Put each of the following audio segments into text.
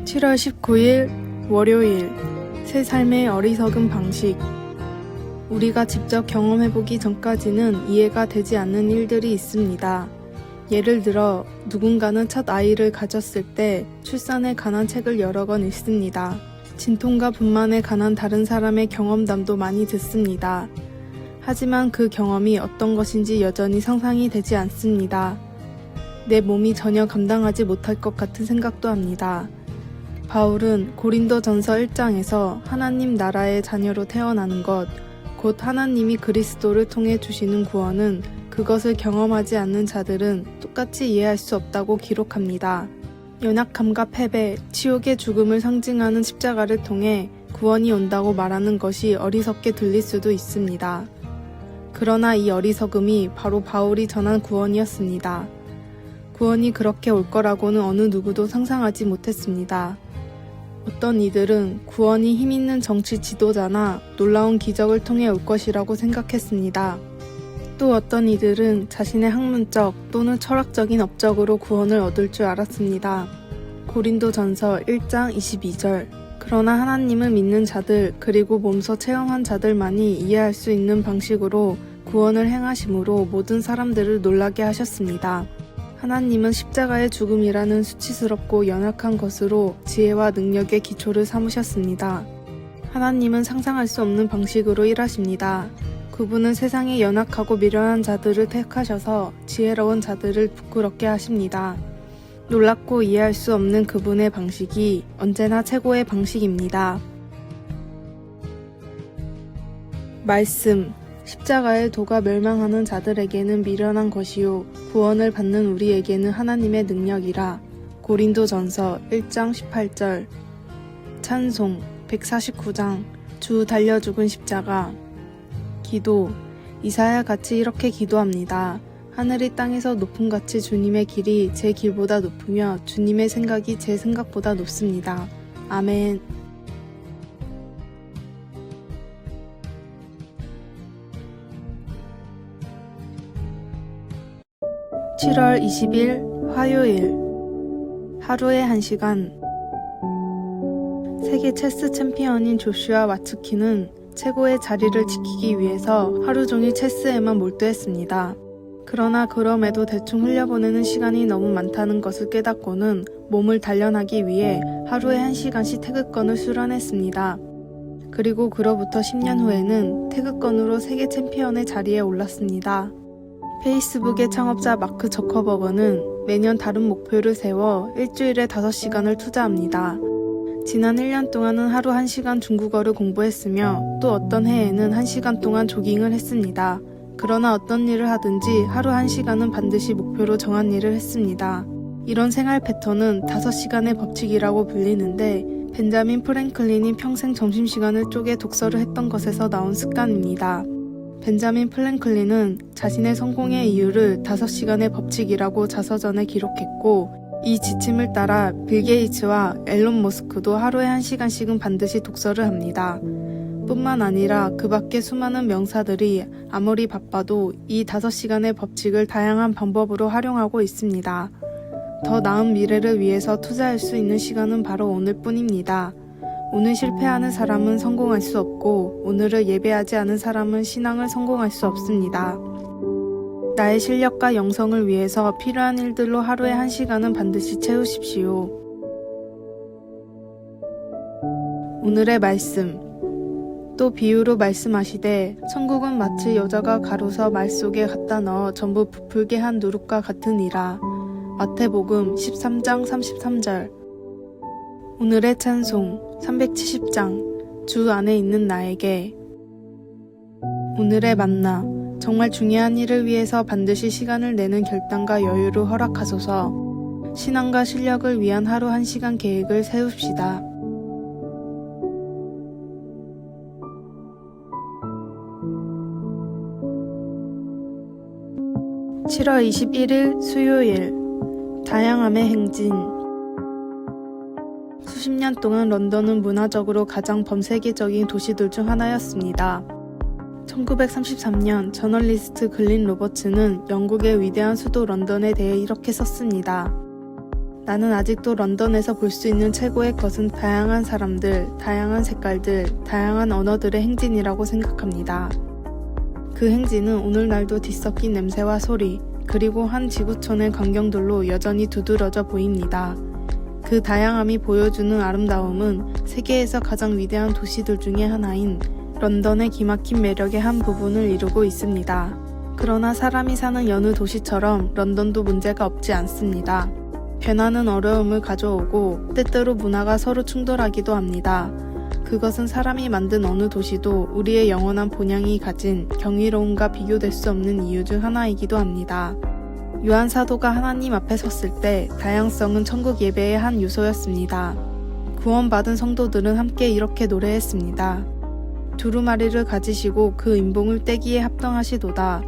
7월 19일 월요일 새 삶의 어리석은 방식. 우리가 직접 경험해보기 전까지는 이해가 되지 않는 일들이 있습니다. 예를 들어 누군가는 첫 아이를 가졌을 때 출산에 관한 책을 여러 권 읽습니다. 진통과 분만에 관한 다른 사람의 경험담도 많이 듣습니다. 하지만 그 경험이 어떤 것인지 여전히 상상이 되지 않습니다. 내 몸이 전혀 감당하지 못할 것 같은 생각도 합니다. 바울은 고린도전서 1장에서 하나님 나라의 자녀로 태어나는 것, 곧 하나님이 그리스도를 통해 주시는 구원은 그것을 경험하지 않는 자들은 똑같이 이해할 수 없다고 기록합니다. 연약함과 패배, 치욕의 죽음을 상징하는 십자가를 통해 구원이 온다고 말하는 것이 어리석게 들릴 수도 있습니다. 그러나 이 어리석음이 바로 바울이 전한 구원이었습니다. 구원이 그렇게 올 거라고는 어느 누구도 상상하지 못했습니다. 어떤 이들은 구원이 힘있는 정치 지도자나 놀라운 기적을 통해 올 것이라고 생각했습니다. 또 어떤 이들은 자신의 학문적 또는 철학적인 업적으로 구원을 얻을 줄 알았습니다. 고린도전서 1장 22절. 그러나 하나님을 믿는 자들 그리고 몸소 체험한 자들만이 이해할 수 있는 방식으로 구원을 행하심으로 모든 사람들을 놀라게 하셨습니다. 하나님은 십자가의 죽음이라는 수치스럽고 연약한 것으로 지혜와 능력의 기초를 삼으셨습니다. 하나님은 상상할 수 없는 방식으로 일하십니다. 그분은 세상의 연약하고 미련한 자들을 택하셔서 지혜로운 자들을 부끄럽게 하십니다. 놀랍고 이해할 수 없는 그분의 방식이 언제나 최고의 방식입니다. 말씀. 십자가의 도가 멸망하는 자들에게는 미련한 것이요 구원을 받는 우리에게는 하나님의 능력이라. 고린도전서 1장 18절. 찬송 149장. 주 달려 죽은 십자가. 기도. 이사야같이 이렇게 기도합니다. 하늘이 땅에서 높음같이 주님의 길이 제 길보다 높으며 주님의 생각이 제 생각보다 높습니다. 아멘. 7월 20일 화요일. 하루에 1시간. 세계 체스 챔피언인 조슈아 와츠키는 최고의 자리를 지키기 위해서 하루 종일 체스에만 몰두했습니다. 그러나 그럼에도 대충 흘려보내는 시간이 너무 많다는 것을 깨닫고는 몸을 단련하기 위해 하루에 1시간씩 태극권을 수련했습니다. 그리고 그로부터 10년 후에는 태극권으로 세계 챔피언의 자리에 올랐습니다. 페이스북의 창업자 마크 저커버그는 매년 다른 목표를 세워 일주일에 5시간을 투자합니다. 지난 1년 동안은 하루 1시간 중국어를 공부했으며 또 어떤 해에는 1시간 동안 조깅을 했습니다. 그러나 어떤 일을 하든지 하루 1시간은 반드시 목표로 정한 일을 했습니다. 이런 생활 패턴은 5시간의 법칙이라고 불리는데 벤자민 프랭클린이 평생 점심시간을 쪼개 독서를 했던 것에서 나온 습관입니다. 벤자민 프랭클린은 자신의 성공의 이유를 5시간의 법칙이라고 자서전에 기록했고 이 지침을 따라 빌 게이츠와 앨런 머스크도 하루에 1시간씩은 반드시 독서를 합니다. 뿐만 아니라 그 밖에 수많은 명사들이 아무리 바빠도 이 5시간의 법칙을 다양한 방법으로 활용하고 있습니다. 더 나은 미래를 위해서 투자할 수 있는 시간은 바로 오늘뿐입니다. 오늘 실패하는 사람은 성공할 수 없고 오늘을 예배하지 않은 사람은 신앙을 성공할 수 없습니다. 나의 실력과 영성을 위해서 필요한 일들로 하루에 1시간은 반드시 채우십시오. 오늘의 말씀. 또 비유로 말씀하시되 천국은 마치 여자가 가로서 말 속에 갖다 넣어 전부 부풀게 한 누룩과 같으니라. 마태복음 13장 33절. 오늘의 찬송 370장. 주 안에 있는 나에게. 오늘의 만나. 정말 중요한 일을 위해서 반드시 시간을 내는 결단과 여유를 허락하소서. 신앙과 실력을 위한 하루 1시간 계획을 세웁시다. (7월 21일) 수요일. 다양함의 행진. 수십 년 동안 런던은 문화적으로 가장 범세계적인 도시들 중 하나였습니다. 1933년 저널리스트 글린 로버츠는 영국의 위대한 수도 런던에 대해 이렇게 썼습니다. 나는 아직도 런던에서 볼 수 있는 최고의 것은 다양한 사람들, 다양한 색깔들, 다양한 언어들의 행진이라고 생각합니다. 그 행진은 오늘날도 뒤섞인 냄새와 소리, 그리고 한 지구촌의 광경들로 여전히 두드러져 보입니다. 그 다양함이 보여주는 아름다움은 세계에서 가장 위대한 도시들 중에 하나인 런던의 기막힌 매력의 한 부분을 이루고 있습니다. 그러나 사람이 사는 여느 도시처럼 런던도 문제가 없지 않습니다. 변화는 어려움을 가져오고 때때로 문화가 서로 충돌하기도 합니다. 그것은 사람이 만든 어느 도시도 우리의 영원한 본향이 가진 경이로움과 비교될 수 없는 이유 중 하나이기도 합니다. 요한 사도가 하나님 앞에 섰을 때 다양성은 천국 예배의 한 요소였습니다. 구원받은 성도들은 함께 이렇게 노래했습니다. 두루마리를 가지시고 그 인봉을 떼기에 합당하시도다.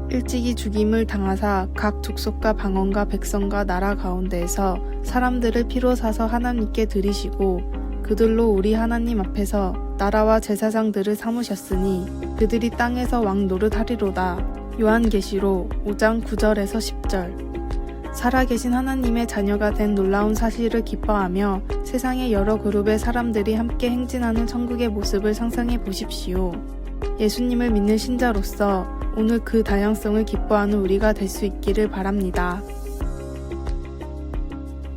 일찍이 죽임을 당하사 각 족속과 방언과 백성과 나라 가운데에서 사람들을 피로 사서 하나님께 드리시고 그들로 우리 하나님 앞에서 나라와 제사장들을 삼으셨으니 그들이 땅에서 왕 노릇하리로다. 요한계시록 5장 9절에서 10절. 살아계신 하나님의 자녀가 된 놀라운 사실을 기뻐하며 세상의 여러 그룹의 사람들이 함께 행진하는 천국의 모습을 상상해 보십시오. 예수님을 믿는 신자로서 오늘 그 다양성을 기뻐하는 우리가 될 수 있기를 바랍니다.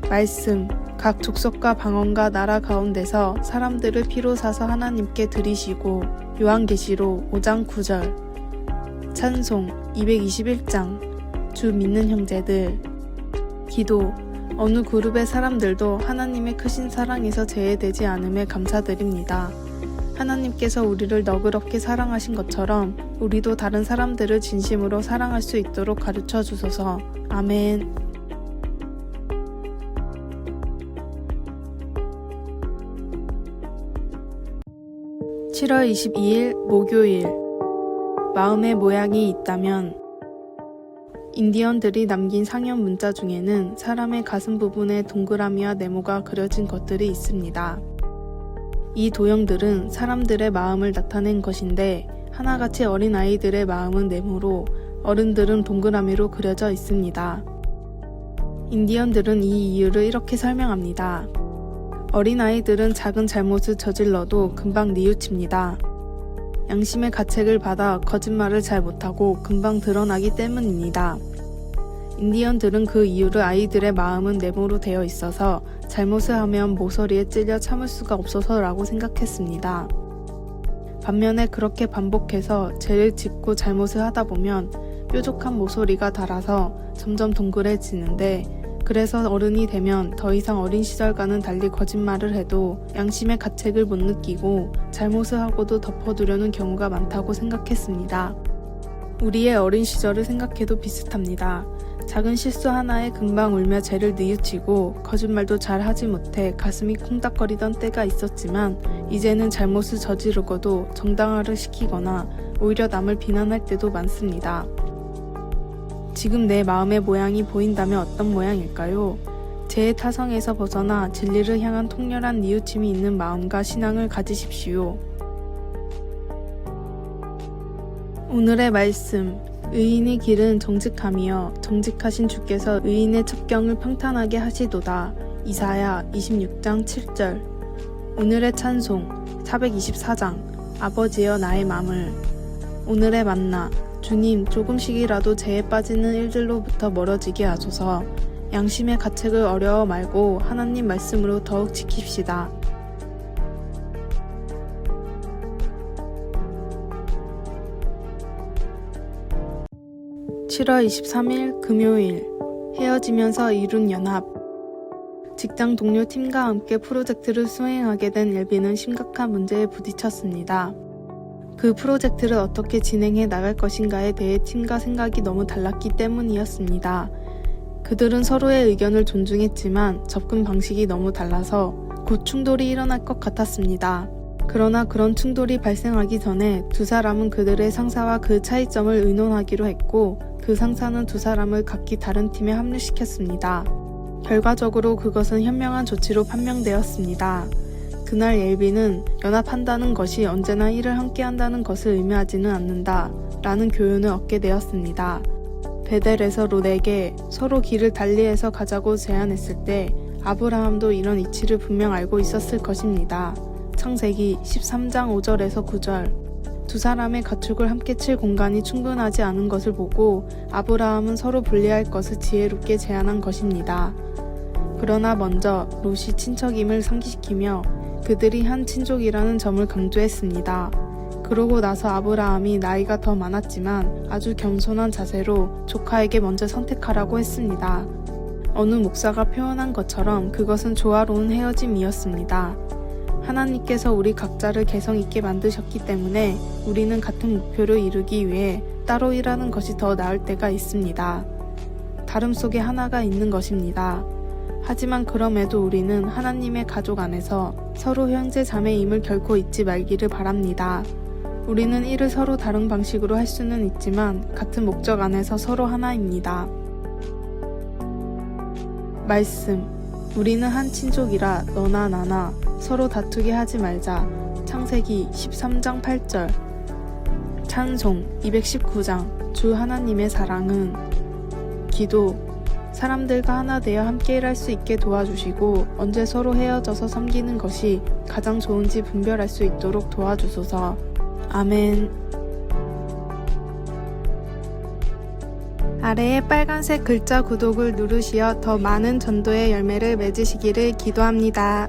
말씀, 각 족속과 방언과 나라 가운데서 사람들을 피로 사서 하나님께 드리시고 요한계시록 5장 9절. 찬송 221장. 주 믿는 형제들. 기도. 어느 그룹의 사람들도 하나님의 크신 사랑에서 제외되지 않음에 감사드립니다. 하나님께서 우리를 너그럽게 사랑하신 것처럼 우리도 다른 사람들을 진심으로 사랑할 수 있도록 가르쳐 주소서. 아멘. (7월 22일) 목요일. 마음의 모양이 있다면. 인디언들이 남긴 상형 문자 중에는 사람의 가슴 부분에 동그라미와 네모가 그려진 것들이 있습니다. 이 도형들은 사람들의 마음을 나타낸 것인데 하나같이 어린 아이들의 마음은 네모로 어른들은 동그라미로 그려져 있습니다. 인디언들은 이 이유를 이렇게 설명합니다. 어린 아이들은 작은 잘못을 저질러도 금방 뉘우칩니다. 양심의 가책을 받아 거짓말을 잘 못하고 금방 드러나기 때문입니다. 인디언들은 그 이유를 아이들의 마음은 네모로 되어 있어서 잘못을 하면 모서리에 찔려 참을 수가 없어서라고 생각했습니다. 반면에 그렇게 반복해서 죄를 짓고 잘못을 하다 보면 뾰족한 모서리가 닳아서 점점 동그래지는데 그래서 어른이 되면 더 이상 어린 시절과는 달리 거짓말을 해도 양심의 가책을 못 느끼고 잘못을 하고도 덮어두려는 경우가 많다고 생각했습니다. 우리의 어린 시절을 생각해도 비슷합니다. 작은 실수 하나에 금방 울며 죄를 뉘우치고 거짓말도 잘 하지 못해 가슴이 콩닥거리던 때가 있었지만 이제는 잘못을 저지르고도 정당화를 시키거나 오히려 남을 비난할 때도 많습니다. 지금 내 마음의 모양이 보인다면 어떤 모양일까요? 죄의 타성에서 벗어나 진리를 향한 통렬한 뉘우침이 있는 마음과 신앙을 가지십시오. 오늘의 말씀. 의인의 길은 정직함이여 정직하신 주께서 의인의 첩경을 평탄하게 하시도다. 이사야 26장 7절. 오늘의 찬송 424장. 아버지여 나의 맘을. 오늘의 만나. 주님, 조금씩이라도 죄에 빠지는 일들로부터 멀어지게 하소서. 양심의 가책을 어려워 말고 하나님 말씀으로 더욱 지킵시다. (7월 23일) 금요일. 헤어지면서 이룬 연합. 직장 동료 팀과 함께 프로젝트를 수행하게 된 엘비는 심각한 문제에 부딪혔습니다. 그 프로젝트를 어떻게 진행해 나갈 것인가에 대해 팀과 생각이 너무 달랐기 때문이었습니다. 그들은 서로의 의견을 존중했지만 접근 방식이 너무 달라서 곧 충돌이 일어날 것 같았습니다. 그러나 그런 충돌이 발생하기 전에 두 사람은 그들의 상사와 그 차이점을 의논하기로 했고 그 상사는 두 사람을 각기 다른 팀에 합류시켰습니다. 결과적으로 그것은 현명한 조치로 판명되었습니다. 그날 엘비는 연합한다는 것이 언제나 일을 함께 한다는 것을 의미하지는 않는다 라는 교훈을 얻게 되었습니다. 베델에서 롯에게 서로 길을 달리해서 가자고 제안했을 때 아브라함도 이런 이치를 분명 알고 있었을 것입니다. 창세기 13장 5절에서 9절. 두 사람의 가축을 함께 칠 공간이 충분하지 않은 것을 보고 아브라함은 서로 분리할 것을 지혜롭게 제안한 것입니다. 그러나 먼저 롯이 친척임을 상기시키며 그들이 한 친족이라는 점을 강조했습니다. 그러고 나서 아브라함이 나이가 더 많았지만 아주 겸손한 자세로 조카에게 먼저 선택하라고 했습니다. 어느 목사가 표현한 것처럼 그것은 조화로운 헤어짐이었습니다. 하나님께서 우리 각자를 개성 있게 만드셨기 때문에 우리는 같은 목표를 이루기 위해 따로 일하는 것이 더 나을 때가 있습니다. 다름 속에 하나가 있는 것입니다. 하지만 그럼에도 우리는 하나님의 가족 안에서 서로 형제 자매임을 결코 잊지 말기를 바랍니다. 우리는 일을 서로 다른 방식으로 할 수는 있지만 같은 목적 안에서 서로 하나입니다. 말씀. 우리는 한 친족이라 너나 나나 서로 다투게 하지 말자. 창세기 13장 8절. 찬송 219장. 주 하나님의 사랑은. 기도. 사람들과 하나 되어 함께 일할 수 있게 도와주시고 언제 서로 헤어져서 섬기는 것이 가장 좋은지 분별할 수 있도록 도와주소서. 아멘. 아래의 빨간색 글자 구독을 누르시어 더 많은 전도의 열매를 맺으시기를 기도합니다.